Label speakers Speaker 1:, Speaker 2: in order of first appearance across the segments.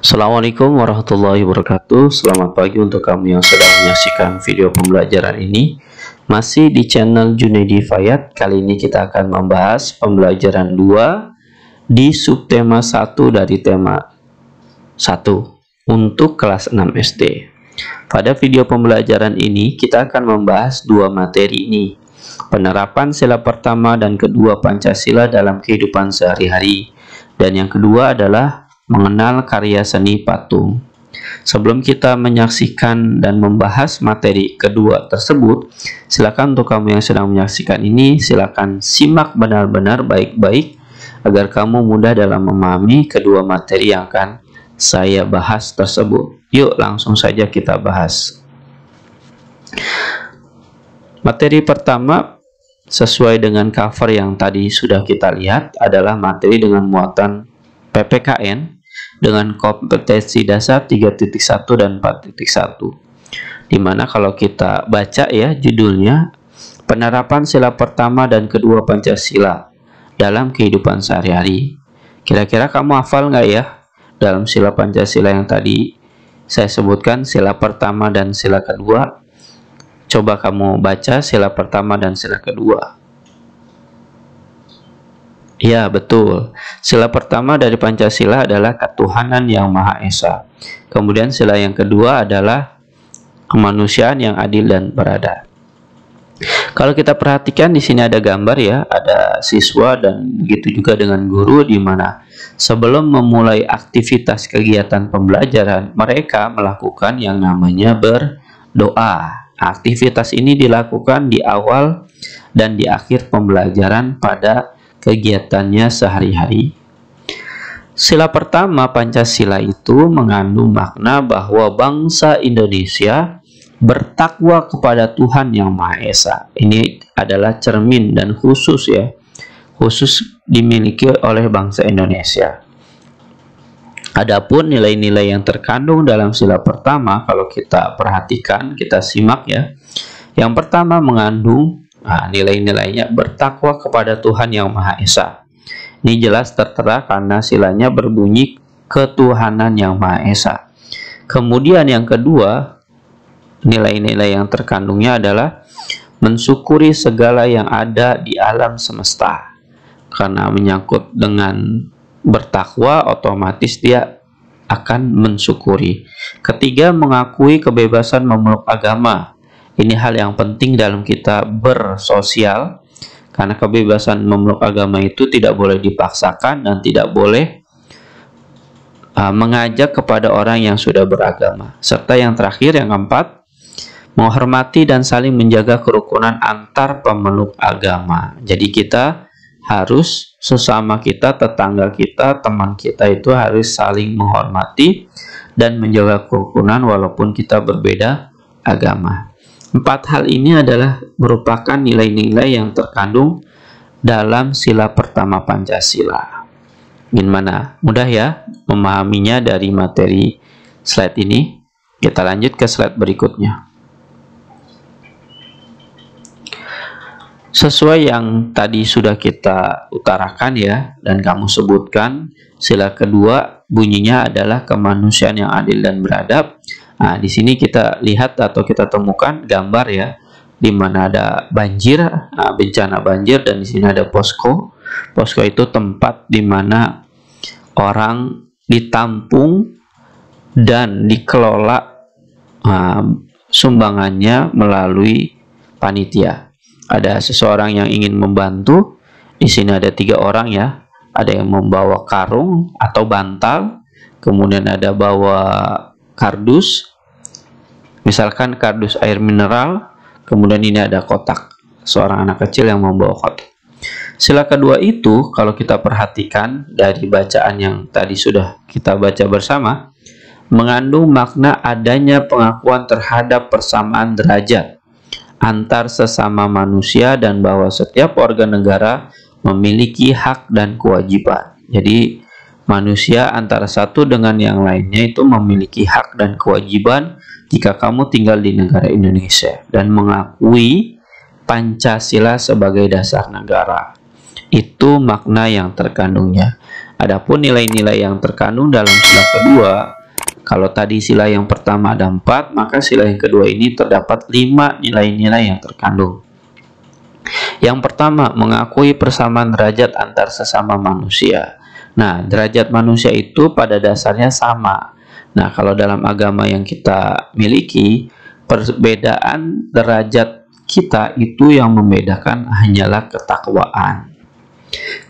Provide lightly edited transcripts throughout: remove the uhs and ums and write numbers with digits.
Speaker 1: Assalamualaikum warahmatullahi wabarakatuh. Selamat pagi untuk kamu yang sedang menyaksikan video pembelajaran ini. Masih di channel Junaidi Fayat. Kali ini kita akan membahas pembelajaran 2 di subtema 1 dari tema 1 untuk kelas 6 SD. Pada video pembelajaran ini kita akan membahas dua materi ini: penerapan sila pertama dan kedua Pancasila dalam kehidupan sehari-hari, dan yang kedua adalah mengenal karya seni patung. Sebelum kita menyaksikan dan membahas materi kedua tersebut, silakan untuk kamu yang sedang menyaksikan ini, silakan simak benar-benar baik-baik agar kamu mudah dalam memahami kedua materi yang akan saya bahas tersebut. Yuk langsung saja kita bahas. Materi pertama sesuai dengan cover yang tadi sudah kita lihat adalah materi dengan muatan PPKN dengan kompetensi dasar 3.1 dan 4.1, dimana kalau kita baca ya judulnya, penerapan sila pertama dan kedua Pancasila dalam kehidupan sehari-hari. Kira-kira kamu hafal nggak ya dalam sila Pancasila yang tadi saya sebutkan, sila pertama dan sila kedua? Coba kamu baca sila pertama dan sila kedua. Ya, betul. Sila pertama dari Pancasila adalah ketuhanan yang Maha Esa. Kemudian sila yang kedua adalah kemanusiaan yang adil dan beradab. Kalau kita perhatikan di sini ada gambar ya, ada siswa dan begitu juga dengan guru, di mana sebelum memulai aktivitas kegiatan pembelajaran mereka melakukan yang namanya berdoa. Aktivitas ini dilakukan di awal dan di akhir pembelajaran pada kegiatannya sehari-hari. Sila pertama Pancasila itu mengandung makna bahwa bangsa Indonesia bertakwa kepada Tuhan yang Maha Esa. Ini adalah cermin dan khusus ya, khusus dimiliki oleh bangsa Indonesia. Adapun nilai-nilai yang terkandung dalam sila pertama, kalau kita perhatikan, kita simak ya. Yang pertama mengandung nilai-nilainya bertakwa kepada Tuhan yang Maha Esa. Ini jelas tertera karena silanya berbunyi ketuhanan yang Maha Esa. Kemudian yang kedua, nilai-nilai yang terkandungnya adalah mensyukuri segala yang ada di alam semesta. Karena menyangkut dengan bertakwa, otomatis dia akan mensyukuri. Ketiga, mengakui kebebasan memeluk agama. Ini hal yang penting dalam kita bersosial, karena kebebasan memeluk agama itu tidak boleh dipaksakan dan tidak boleh mengajak kepada orang yang sudah beragama. Serta yang terakhir, yang keempat, menghormati dan saling menjaga kerukunan antar pemeluk agama. Jadi kita harus sesama kita, tetangga kita, teman kita itu harus saling menghormati dan menjaga kerukunan walaupun kita berbeda agama. Empat hal ini adalah merupakan nilai-nilai yang terkandung dalam sila pertama Pancasila. Gimana? Mudah ya memahaminya dari materi slide ini? Kita lanjut ke slide berikutnya. Sesuai yang tadi sudah kita utarakan ya, dan kamu sebutkan, sila kedua bunyinya adalah kemanusiaan yang adil dan beradab. Nah, di sini kita lihat atau kita temukan gambar ya, di mana ada banjir, bencana banjir, dan di sini ada posko. Posko itu tempat di mana orang ditampung dan dikelola sumbangannya melalui panitia. Ada seseorang yang ingin membantu. Di sini ada 3 orang ya. Ada yang membawa karung atau bantal, kemudian ada bawa kardus, misalkan kardus air mineral, kemudian ini ada kotak, seorang anak kecil yang membawa kotak. Sila kedua itu kalau kita perhatikan dari bacaan yang tadi sudah kita baca bersama, mengandung makna adanya pengakuan terhadap persamaan derajat antar sesama manusia dan bahwa setiap warga negara memiliki hak dan kewajiban. Jadi manusia antara satu dengan yang lainnya itu memiliki hak dan kewajiban jika kamu tinggal di negara Indonesia dan mengakui Pancasila sebagai dasar negara. Itu makna yang terkandungnya. Adapun nilai-nilai yang terkandung dalam sila kedua, kalau tadi sila yang pertama ada 4, maka sila yang kedua ini terdapat 5 nilai-nilai yang terkandung. Yang pertama, mengakui persamaan derajat antar sesama manusia. Nah, derajat manusia itu pada dasarnya sama. Nah, kalau dalam agama yang kita miliki, perbedaan derajat kita itu yang membedakan hanyalah ketakwaan.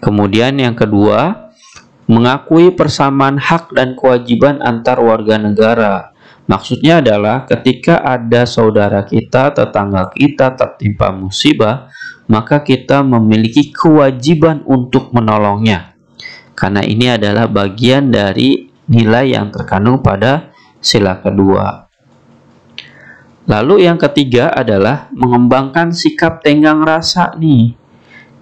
Speaker 1: Kemudian yang kedua, mengakui persamaan hak dan kewajiban antar warga negara. Maksudnya adalah ketika ada saudara kita, tetangga kita tertimpa musibah, maka kita memiliki kewajiban untuk menolongnya. Karena ini adalah bagian dari nilai yang terkandung pada sila kedua. Lalu yang ketiga adalah mengembangkan sikap tenggang rasa nih.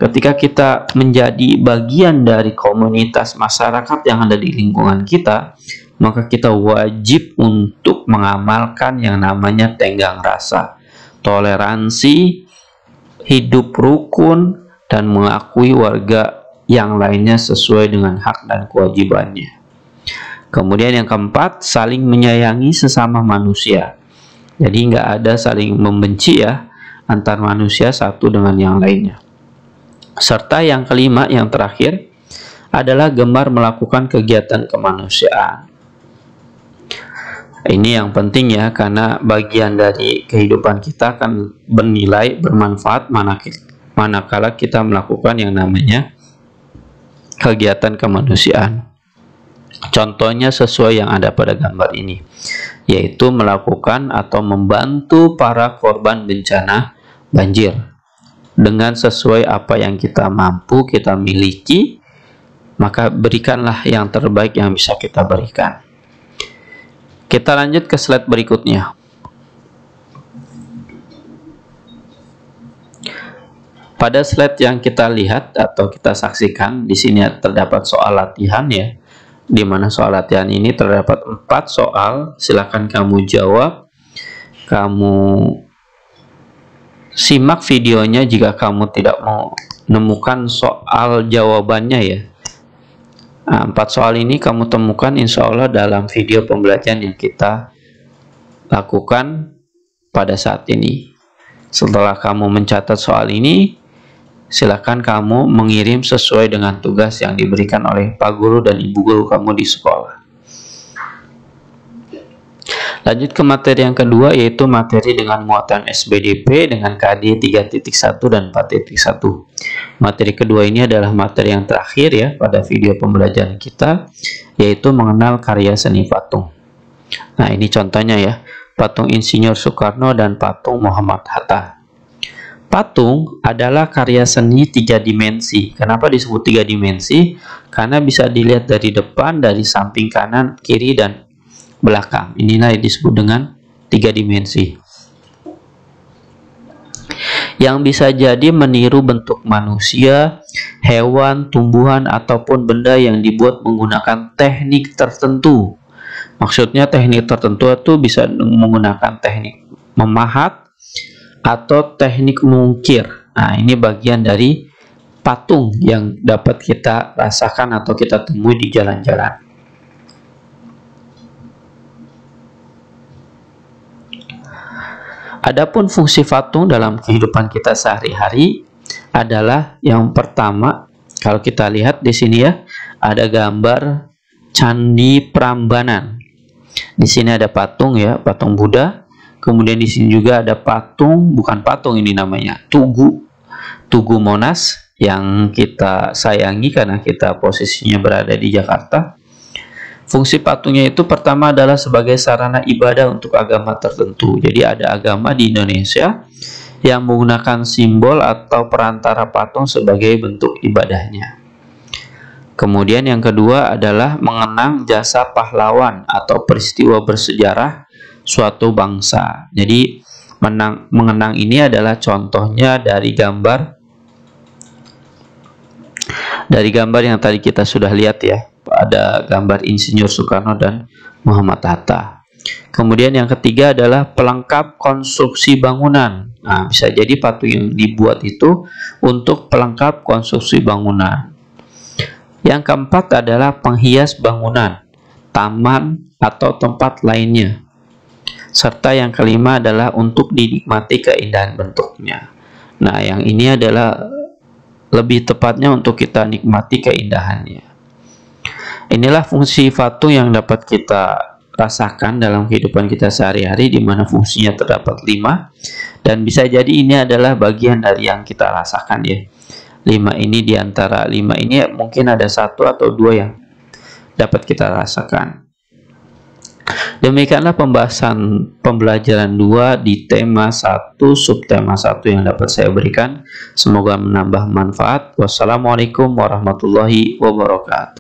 Speaker 1: Ketika kita menjadi bagian dari komunitas masyarakat yang ada di lingkungan kita, maka kita wajib untuk mengamalkan yang namanya tenggang rasa, toleransi, hidup rukun, dan mengakui warga yang lainnya sesuai dengan hak dan kewajibannya. Kemudian yang keempat, saling menyayangi sesama manusia. Jadi nggak ada saling membenci ya antar manusia satu dengan yang lainnya. Serta yang kelima, yang terakhir adalah gemar melakukan kegiatan kemanusiaan. Ini yang penting ya, karena bagian dari kehidupan kita akan bernilai, bermanfaat manakala kita melakukan yang namanya kegiatan kemanusiaan. Contohnya sesuai yang ada pada gambar ini, yaitu melakukan atau membantu para korban bencana banjir dengan sesuai apa yang kita mampu, kita miliki, maka berikanlah yang terbaik yang bisa kita berikan. Kita lanjut ke slide berikutnya. Pada slide yang kita lihat atau kita saksikan, di sini terdapat soal latihan ya, di mana soal latihan ini terdapat 4 soal. Silakan kamu jawab, kamu simak videonya jika kamu tidak mau menemukan soal jawabannya ya. Nah, 4 soal ini kamu temukan insya Allah dalam video pembelajaran yang kita lakukan pada saat ini. Setelah kamu mencatat soal ini, silakan kamu mengirim sesuai dengan tugas yang diberikan oleh Pak Guru dan Ibu Guru kamu di sekolah. Lanjut ke materi yang kedua, yaitu materi dengan muatan SBDP dengan KD 3.1 dan 4.1. Materi kedua ini adalah materi yang terakhir ya pada video pembelajaran kita, yaitu mengenal karya seni patung. Nah, ini contohnya ya, patung Insinyur Soekarno dan patung Muhammad Hatta. Patung adalah karya seni 3 dimensi. Kenapa disebut 3 dimensi? Karena bisa dilihat dari depan, dari samping kanan, kiri, dan belakang. Inilah yang disebut dengan 3 dimensi. Yang bisa jadi meniru bentuk manusia, hewan, tumbuhan, ataupun benda yang dibuat menggunakan teknik tertentu. Maksudnya teknik tertentu itu bisa menggunakan teknik memahat atau teknik mengukir. Nah, ini bagian dari patung yang dapat kita rasakan atau kita temui di jalan-jalan. Adapun fungsi patung dalam kehidupan kita sehari-hari adalah yang pertama, kalau kita lihat di sini ya, ada gambar Candi Prambanan. Di sini ada patung ya, patung Buddha. Kemudian di sini juga ada patung, bukan patung ini namanya, Tugu Monas yang kita sayangi karena kita posisinya berada di Jakarta. Fungsi patungnya itu pertama adalah sebagai sarana ibadah untuk agama tertentu. Jadi ada agama di Indonesia yang menggunakan simbol atau perantara patung sebagai bentuk ibadahnya. Kemudian yang kedua adalah mengenang jasa pahlawan atau peristiwa bersejarah suatu bangsa. Jadi mengenang ini adalah contohnya dari gambar yang tadi kita sudah lihat ya. Ada gambar Insinyur Soekarno dan Muhammad Hatta. Kemudian yang ketiga adalah pelengkap konstruksi bangunan. Nah, bisa jadi patung yang dibuat itu untuk pelengkap konstruksi bangunan. Yang keempat adalah penghias bangunan, taman, atau tempat lainnya. Serta yang kelima adalah untuk dinikmati keindahan bentuknya. Nah, yang ini adalah lebih tepatnya untuk kita nikmati keindahannya. Inilah fungsi fatu yang dapat kita rasakan dalam kehidupan kita sehari-hari, di mana fungsinya terdapat 5, dan bisa jadi ini adalah bagian dari yang kita rasakan ya. 5 ini, diantara 5 ini mungkin ada 1 atau 2 yang dapat kita rasakan. Demikianlah pembelajaran 2 di tema 1, subtema 1 yang dapat saya berikan. Semoga menambah manfaat. Wassalamualaikum warahmatullahi wabarakatuh.